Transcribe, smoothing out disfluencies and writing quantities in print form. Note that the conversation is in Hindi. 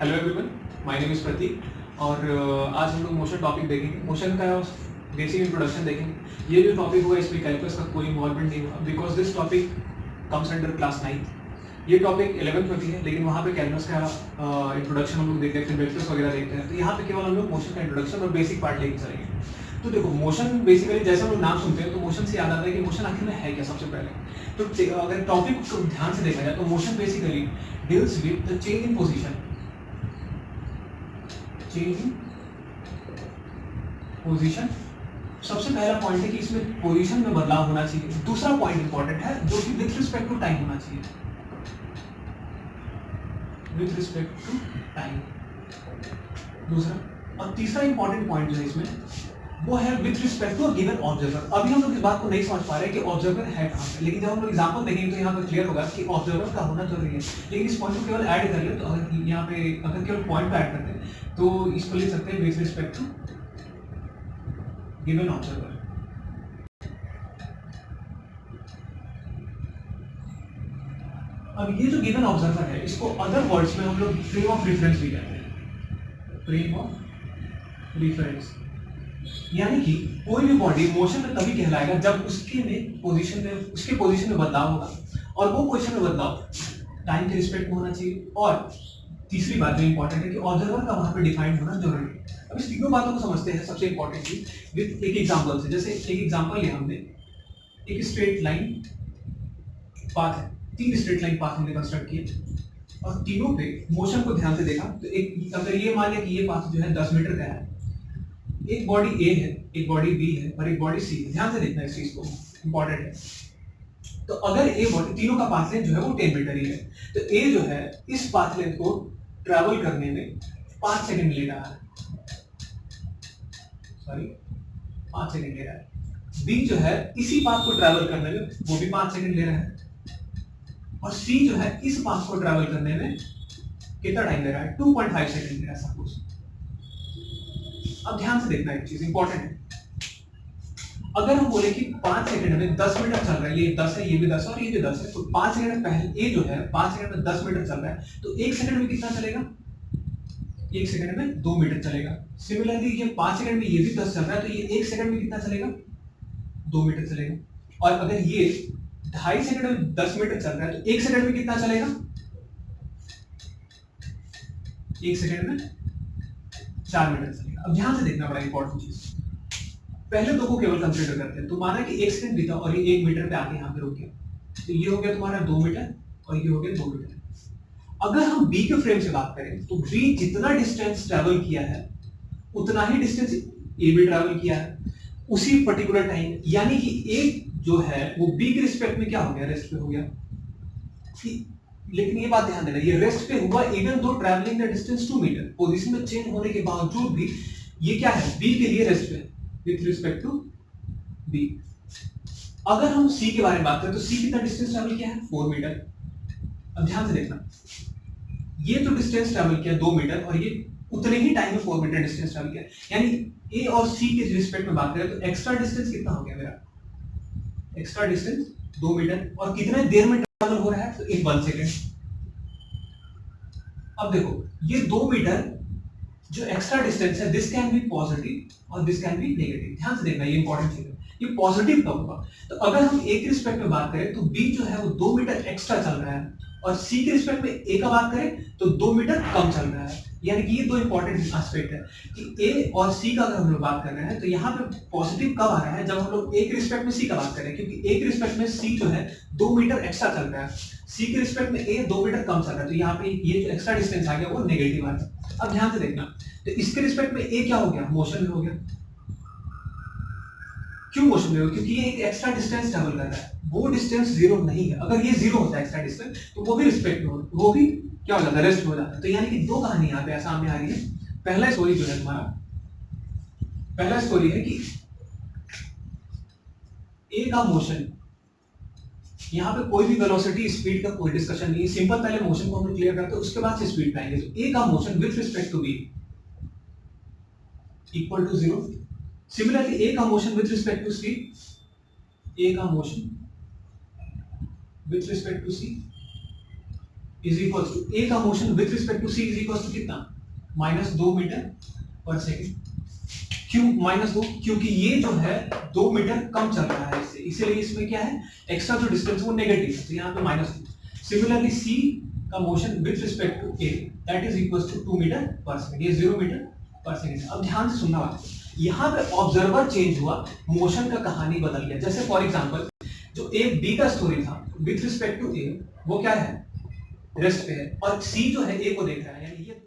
Hello everyone, my name is Prateek और आज हम लोग मोशन टॉपिक देखेंगे। मोशन का बेसिक इंट्रोडक्शन देखेंगे। ये जो टॉपिक हुआ इसमें कैलकुलस का कोई इन्वॉल्वमेंट नहीं हुआ because this topic comes under class 9। ये टॉपिक 11th में भी है लेकिन वहाँ पे कैलकुलस का इंट्रोडक्शन हम लोग देखते हैं, फिर वेक्टर्स वगैरह देखते हैं। तो यहाँ पे केवल हम लोग मोशन का इंट्रोडक्शन और बेसिक पार्ट लेके चलेंगे। तो देखो, मोशन बेसिकली जैसे हम लोग नाम सुनते हैं तो मोशन से याद आता है कि मोशन आखिर में है क्या। सबसे पहले तो अगर टॉपिक को ध्यान से देखा जाए तो motion basically deals with the change in position, change in position. सबसे पहला पॉइंट है कि इसमें पोजीशन में बदलाव होना चाहिए। दूसरा पॉइंट इंपॉर्टेंट है जो कि विथ रिस्पेक्ट टू टाइम होना चाहिए, विथ रिस्पेक्ट टू टाइम दूसरा। और तीसरा इंपॉर्टेंट पॉइंट जो है इसमें वो है with respect to given observer. अभी हम लोग इस बात को नहीं समझ पा रहे हैं कि ऑब्जर्वर है कहां पे, लेकिन जब हम लोग एग्जांपल देखेंगे तो यहाँ पर क्लियर होगा कि ऑब्जर्वर का होना जरूरी है। लेकिन इस पॉइंट को केवल ऐड कर ले तो अगर यहाँ पे अगर केवल पॉइंट को ऐड करते हैं तो इसको लिख सकते हैं with respect to given observer. अब ये जो गिवन ऑब्जर्वर है इसको अदर वर्ड्स में हम लोग फ्रेम ऑफ रेफरेंस भी कहते हैं, फ्रेम ऑफ रेफरेंस। यानी कि कोई भी बॉडी मोशन में तभी कहलाएगा जब उसके पोजीशन में बदलाव होगा और वो पोजीशन में बदलाव टाइम के रिस्पेक्ट में होना चाहिए। और तीसरी बात जो इंपॉर्टेंट है कि ऑब्जर्वर का वहां पे डिफाइंड होना जरूरी है। अब इस तीनों बातों को समझते हैं। सबसे इंपॉर्टेंट चीज विद एक एग्जांपल से, जैसे एक एग्जांपल लिया हमने, एक स्ट्रेट लाइन पाथ है, 3 स्ट्रेट लाइन पाथ हमने कंस्ट्रक्ट किए और तीनों पे मोशन को ध्यान से देखा तो एक अगर ये मान लिया कि ये पाथ जो है 10 मीटर का है, एक बॉडी ए है, एक बॉडी बी है और एक बॉडी सी है। ध्यान से देखना इस चीज को, इंपॉर्टेंट है। तो अगर ए बॉडी तीनों का पाथ लेंथ जो है वो 10 मीटर ही है तो ए जो है इस पाथ लेंथ को ट्रैवल करने में 5 सेकंड ले रहा है, सॉरी 5 सेकंड ले रहा है। बी जो है इसी पाथ को ट्रैवल करने में वो भी 5 सेकंड ले रहा है और सी जो है इस पाथ को ट्रैवल करने में कितना टाइम ले रहा है, 2.5 सेकंड ले रहा है सपोज। अब ध्यान से देखना एक चीज इंपॉर्टेंट है। अगर हम बोले कि 5 सेकंड में 10 मीटर चल रहा है, ये 10 है, ये भी 10 है और ये भी 10 है, तो 5 सेकंड पहले ये जो है 5 सेकंड में 10 मीटर चल रहा है तो 1 सेकंड में कितना चलेगा, 1 सेकंड में 2 मीटर चलेगा। सिमिलरली ये 5 सेकंड में ये भी 10 चल रहा है तो ये 1 सेकंड में कितना चलेगा, 2 मीटर चलेगा। और अगर ये 2.5 सेकंड में 10 मीटर चल रहा है तो 1 सेकंड में कितना चलेगा, 1 सेकंड में 4 मीटर चलेगा। अब ध्यान से देखना बड़ा इंपॉर्टेंट चीज, पहले दो को केवल कंसीडर करते हैं। तो माना कि 1 सेकंड बीता और ये 1 मीटर पे आके यहाँ पे रुक गया तो ये हो गया तुम्हारा 2 मीटर और ये हो गया 2 मीटर। अगर हम बी के फ्रेम से बात करें तो बी जितना डिस्टेंस ट्रैवल किया है उतना ही डिस्टेंस ए भी ट्रैवल किया है उसी पर्टिकुलर टाइम, यानी कि ए जो है वो बी के रिस्पेक्ट में क्या हो गया, रेस्ट पे हो गया। लेकिन ये बात ध्यान देना, ये रेस्ट पे हुआ even though travelling the distance 2 metre, position में चेंज होने के बावजूद भी ये क्या है, बी के लिए रेस्ट पे विथ रिस्पेक्ट टू बी। अगर हम सी के बारे में बात करें तो सी कितना डिस्टेंस ट्रैवल किया है, 4 मीटर। अब ध्यान से देखना, ये जो डिस्टेंस ट्रैवल किया 2 मीटर और ये उतने ही टाइम में 4 मीटर डिस्टेंस ट्रैवल किया, यानी ए और सी के रिस्पेक्ट में बात करें तो एक्स्ट्रा डिस्टेंस कितना हो गया मेरा, एक्स्ट्रा डिस्टेंस 2 मीटर और कितने देर में ट्रैवल हो रहा है, तो इन 1 सेकंड। अब देखो ये 2 मीटर जो एक्स्ट्रा डिस्टेंस है दिस कैन बी पॉजिटिव और दिस कैन बी नेगेटिव। ध्यान से देखना, ये इंपॉर्टेंट चीज है। ये पॉजिटिव कब होगा, तो अगर हम ए के रिस्पेक्ट में बात करें तो बी जो है वो 2 मीटर एक्स्ट्रा चल रहा है और सी के रिस्पेक्ट में ए का बात करें तो 2 मीटर कम चल रहा है। यानी कि ये दो इंपॉर्टेंट एस्पेक्ट है कि ए और सी का अगर हम लोग बात कर रहे हैं तो यहाँ पे पॉजिटिव कब आ रहा है, जब हम लोग ए के रिस्पेक्ट में सी का बात करें, क्योंकि ए के रिस्पेक्ट में सी जो है 2 मीटर एक्स्ट्रा चल रहा है, सी के रिस्पेक्ट में ए 2 मीटर कम चल रहा है, तो यहाँ पे ये जो एक्स्ट्रा डिस्टेंस आ गया वो नेगेटिव आ गया। अब ध्यान से देखना, तो इसके रिस्पेक्ट में ए क्या हो गया, मोशन में हो गया। क्यों मोशन में हो, क्योंकि ये एक एक्स्ट्रा डिस्टेंस ट्रैवल कर रहा है, वो डिस्टेंस जीरो नहीं है। अगर ये जीरो होता है एक्स्ट्रा डिस्टेंस तो वो भी रिस्पेक्ट में हो, वो भी क्या हो जाता है, रेस्ट हो जाता है। तो यानी कि दो कहानी यहाँ पे सामने आ रही है। पहला स्टोरी जो है तुम्हारा, पहला स्टोरी है कि ए का मोशन, यहाँ पे कोई भी वेलोसिटी स्पीड का कोई डिस्कशन नहीं है, सिंपल पहले मोशन को हम क्लियर करते हैं उसके बाद से स्पीड पे आएंगे। तो ए का motion with respect to B equal to 0। Similarly A का motion with respect to C, A का motion with respect to C is equal to A का motion with respect to C is equal to कितना, -2 मीटर पर सेकेंड। क्यों -2? क्योंकि ये जो है 2 मीटर कम चल रहा है इससे, इसीलिए इसमें क्या है, एक्स्ट्रा जो डिस्टेंस वो नेगेटिव है, तो यहाँ पे -2। सिमिलरली सी का motion with respect to A that is equal to 2 metre पर सेकेंड, ये 0 मीटर पर सेकेंड। अब ध्यान से सुनना बात, यहाँ पे ऑब्जर्वर चेंज हुआ, मोशन का कहानी बदल गया। जैसे फॉर एग्जांपल जो ए बी का स्टोरी था विथ रिस्पेक्ट टू ए वो क्या है, रेस्ट पे है, और सी जो है ए को देख रहा है, यानी ये